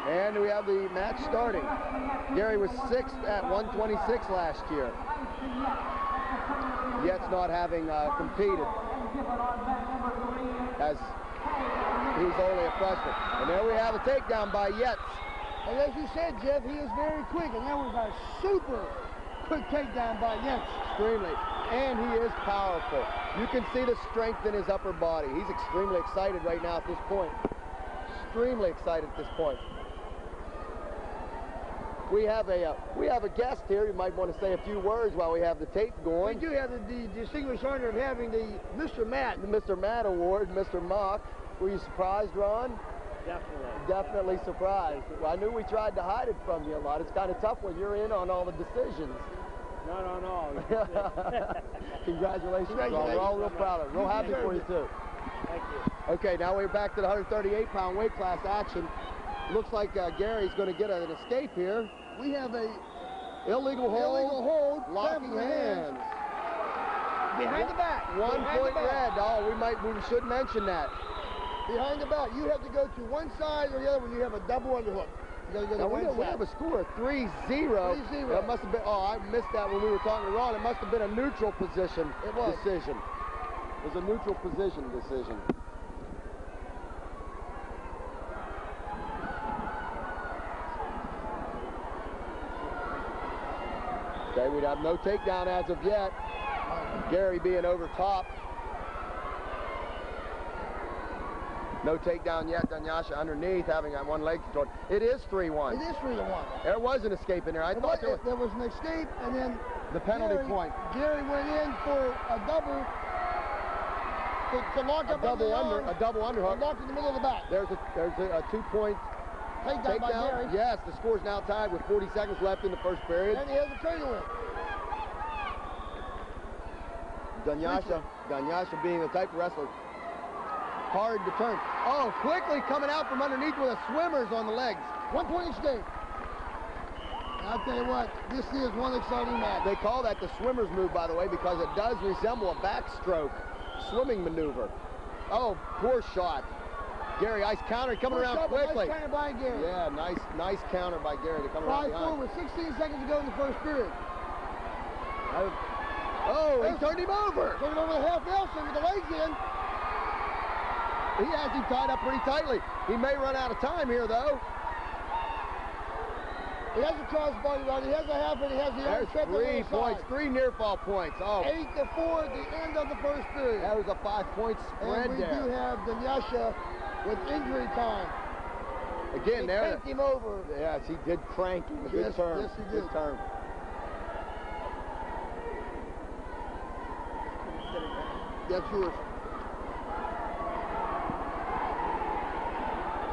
And we have the match starting. Gary was 6th at 126 last year. Yet's not having competed, as he's only a freshman. And there we have a takedown by Yet. And as you said, Jeff, he is very quick, and that was a super quick takedown by Yet. Extremely. And he is powerful. You can see the strength in his upper body. He's extremely excited right now at this point. Extremely excited at this point. We have a guest here. You might want to say a few words while we have the tape going. We do have the distinguished honor of having the Mr. Matt. The Mr. Matt Award, Mr. Mock. Were you surprised, Ron? Definitely. Definitely surprised. Well, I knew we tried to hide it from you a lot. It's kind of tough when you're in on all the decisions. No. Congratulations, Ron. We're all real proud of it. Real happy for you, too. Thank you. Okay, now we're back to the 138-pound weight class action. Looks like Gary's going to get an escape here. We have a illegal hold, locking hands. Behind the back. 1 point red. Oh, we should mention that. Behind the back. You have to go to one side or the other when you have a double underhook. You got to go to one side. We have a score of 3-0. 3-0. That must have been. Oh, I missed that when we were talking to Ron. It must have been a neutral position decision. It was a neutral position decision. Okay, we'd have no takedown as of yet. Gary being over top. No takedown yet. Dunyasha underneath, having that one leg control. It is 3-1. It is 3-1. There was an escape in there. I thought there was an escape, and then the penalty point. Gary went in for a double to lock up a double underhook. Locked in the middle of the back. There's a 2-point takedown by Gary. Yes, the score's now tied with 40 seconds left in the first period. And he has a trade win. Dunyasha being the type of wrestler, hard to turn. Oh, quickly coming out from underneath with a swimmers on the legs. 1 point escape. I'll tell you what, this is one exciting match. They call that the swimmer's move, by the way, because it does resemble a backstroke swimming maneuver. Oh, poor shot. Gary, nice counter coming around quickly. Nice counter by Gary. Yeah, nice counter by Gary to come around behind. 5-4 with 16 seconds to go in the first period. Oh, he turned him over. Turned him over the half Nelson with the legs in. He has him tied up pretty tightly. He may run out of time here, though. He has a crossbody run. He has a half, and he has the other step. 3 points, 3 near fall points. Oh. 8-4 at the end of the first period. That was a 5-point spread and we do have Dunyasha with injury time. Again, he cranked him over. Yes, he did crank him. Good term. Yes, he did. Good term. That's yours.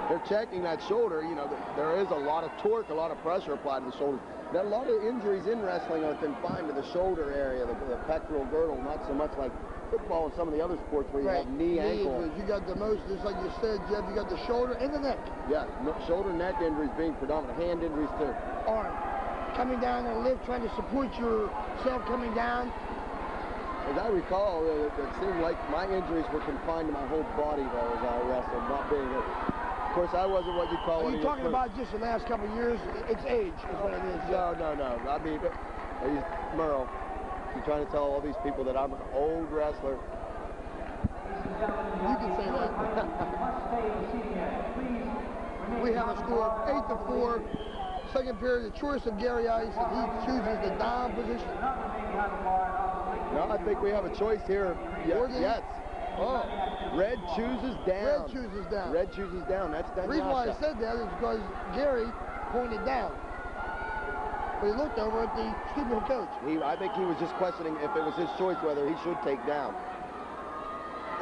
They're checking that shoulder. You know, there is a lot of torque, a lot of pressure applied to the shoulder. A lot of injuries in wrestling are confined to the shoulder area, the pectoral girdle, not so much like football and some of the other sports where you have knee, ankle. Injuries. You got the most, just like you said, Jeff, you got the shoulder and the neck. Yeah, shoulder, neck injuries being predominant. Hand injuries too. Arm. Coming down and lift, trying to support yourself coming down. As I recall, it seemed like my injuries were confined to my whole body though as I wrestled, not being it. Of course, I wasn't what you call it. Are you talking about just the last couple of years? It's age is what it is. No. I mean, Merle, you're trying to tell all these people that I'm an old wrestler. You can say that. We have a score of 8-4. Second period, the choice of Gary Ice, and he chooses the down position. No, I think we have a choice here. Yes. Oh, red chooses down. Red chooses down. Red chooses down. That's Dunyasha. The reason why I said that is because Gary pointed down. But he looked over at the Stuebenville coach. I think he was just questioning if it was his choice whether he should take down.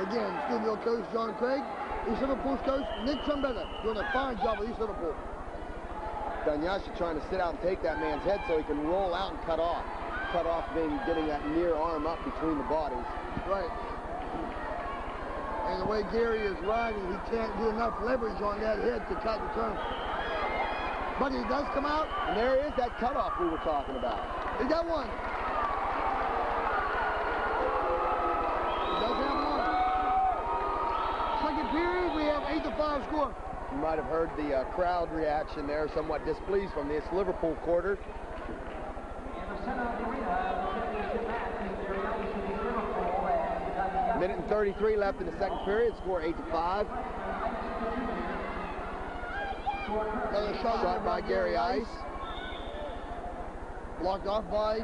Again, Stuebenville coach John Craig, East Liverpool's coach Nick Trumbetta, doing a fine job with East Liverpool. Dunyasha trying to sit out and take that man's head so he can roll out and cut off. Cut off being getting that near arm up between the bodies. Right. And the way Gary is riding, he can't get enough leverage on that head to cut and turn. But he does come out. And there is that cutoff we were talking about. He got one. He does have one. Second period, we have 8-5 score. You might have heard the crowd reaction there, somewhat displeased from this Liverpool quarter. Minute and 33 left in the second period. Score 8-5. Another Shot by Gary Ice. Blocked off by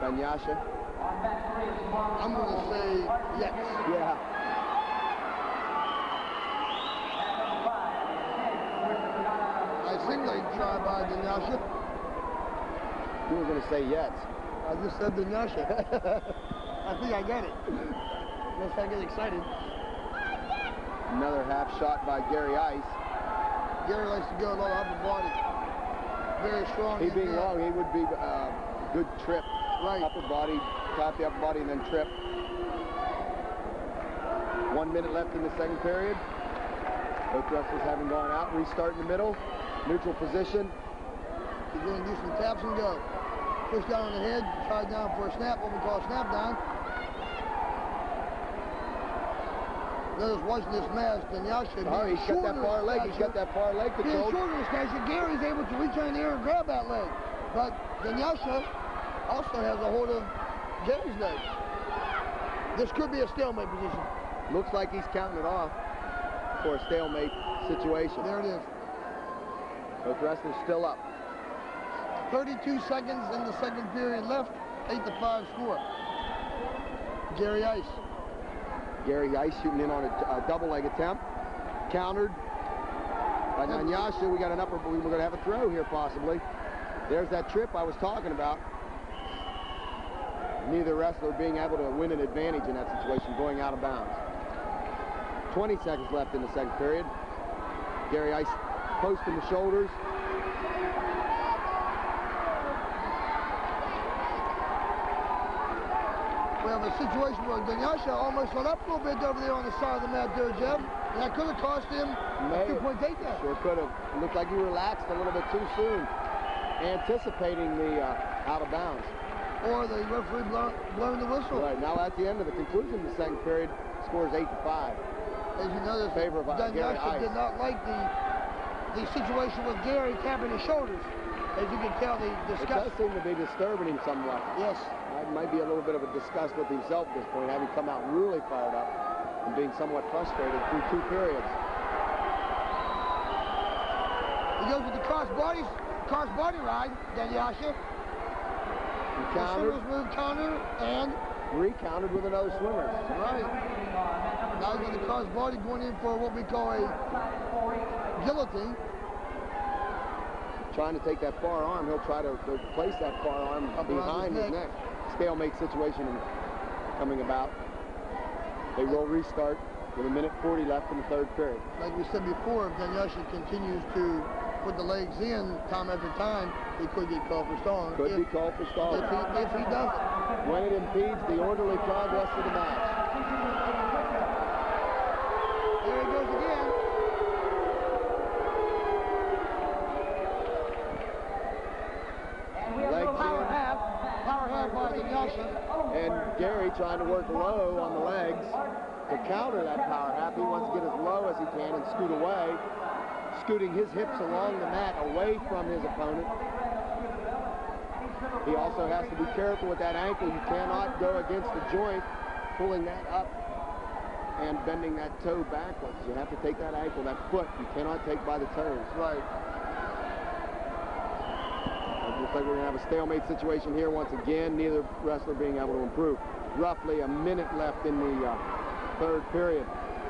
Dunyasha. I'm going to say yes. Yeah. I think they try by Dunyasha. You were going to say yes. I just said Dunyasha. I think I got it. Unless I get excited. Another half shot by Gary Ice. Gary likes to go a lot of upper body. Very strong. He being long, he would be good trip. Right. Upper body, top the upper body, and then trip. 1 minute left in the second period. Both wrestlers having gone out. Restart in the middle. Neutral position. He's going to do some taps and go. Push down on the head, try down for a snap, what we call a snap down. Notice watching this match, Dunyasha. Oh, he's got that far leg. He's got that far leg being control. shorter this Snatcher, Gary's able to reach in there and grab that leg. But Dunyasha also has a hold of Gary's leg. This could be a stalemate position. Looks like he's counting it off for a stalemate situation. There it is. Both wrestlers still up. 32 seconds in the second period left. 8-5 score. Gary Ice. Gary Ice shooting in on a double leg attempt. Countered by Dunyasha. We got an upper, we're going to have a throw here possibly. There's that trip I was talking about. Neither wrestler being able to win an advantage in that situation, going out of bounds. 20 seconds left in the second period. Gary Ice posting the shoulders. We have a situation where Dunyasha almost went up a little bit over there on the side of the mat there, Jeff. And that could have cost him a 2-point takedown. Sure could have. It looked like he relaxed a little bit too soon, anticipating the out of bounds. Or the referee blowing the whistle. Right, now at the end of the conclusion of the second period, scores 8-5. As you notice, Favor of Gary Dunyasha Ice. did not like the situation with Gary tapping his shoulders. As you can tell, they It discussed. does seem to be disturbing him somewhat. Yes. It might be a little bit of a disgust with himself at this point, having come out really fired up and being somewhat frustrated through 2 periods. He goes with the cross body ride, Dunyasha. Countered. Move counter and Recountered with another swimmer. right. Now he's with the cross body going in for what we call a guillotine. Trying to take that far arm, he'll try to place that far arm Up around behind his neck. Stalemate situation coming about. They will restart with 1:40 left in the third period. Like we said before, if Dunyasha continues to put the legs in time after time, he could get called for stalling. Could be called for stalling. If he doesn't. When it impedes the orderly progress of the match. There he goes again. Legs Power in. half by Dunyasha. And Gary trying to work low on the legs to counter that power half. He wants to get as low as he can and scoot away, scooting his hips along the mat away from his opponent. He also has to be careful with that ankle. You cannot go against the joint, pulling that up and bending that toe backwards. You have to take that ankle, that foot, you cannot take by the toes. Right. It looks like we're going to have a stalemate situation here once again, neither wrestler being able to improve. Roughly a minute left in the third period.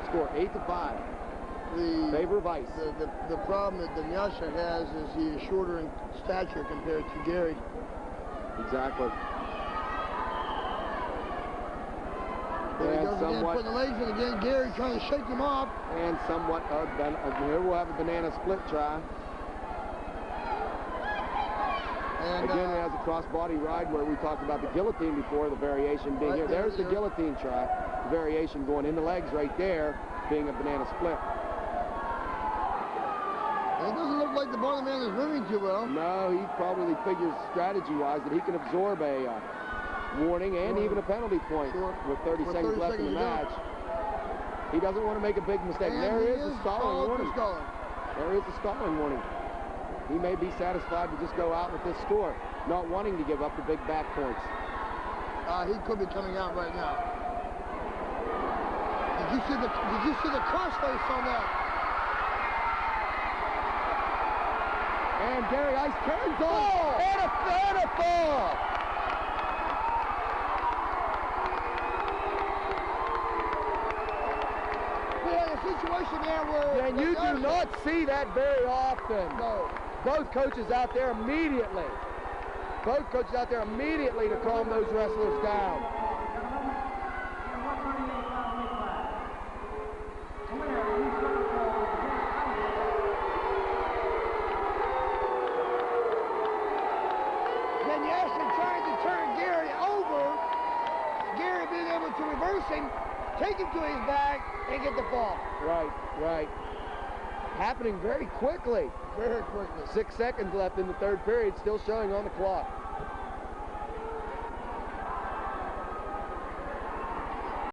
Score 8-5. Favor of Ice. The problem that Dunyasha has is he is shorter in stature compared to Gary. Exactly. There he And goes again, somewhat- putting the legs in again. Gary trying to shake him off. And somewhat, here we'll have a banana split try. And Again, it has a cross-body ride where we talked about the guillotine before, the variation being Right here. there, There's the there. guillotine try. The variation going in the legs right there, being a banana split. it doesn't look like the bottom man is moving too well. No, he probably figures strategy-wise that he can absorb a warning and even a penalty point Sure. with 30 With seconds 30 left in the seconds to go. match. He doesn't want to make a big mistake. And There he is a stalling called for warning. stalling. There is a stalling warning. He may be satisfied to just go out with this score, not wanting to give up the big back points. He could be coming out right now. Did you see the crossface on that? And Gary Ice turns on and a fall. We had a situation there where... And you do not see that very often. No. Both coaches out there immediately. Both coaches out there immediately to calm those wrestlers down. Dunyasha trying to turn Gary over. Gary being able to reverse him, take him to his back, and get the fall. Right. Happening very quickly. Very quickly. 6 seconds left in the third period, still showing on the clock.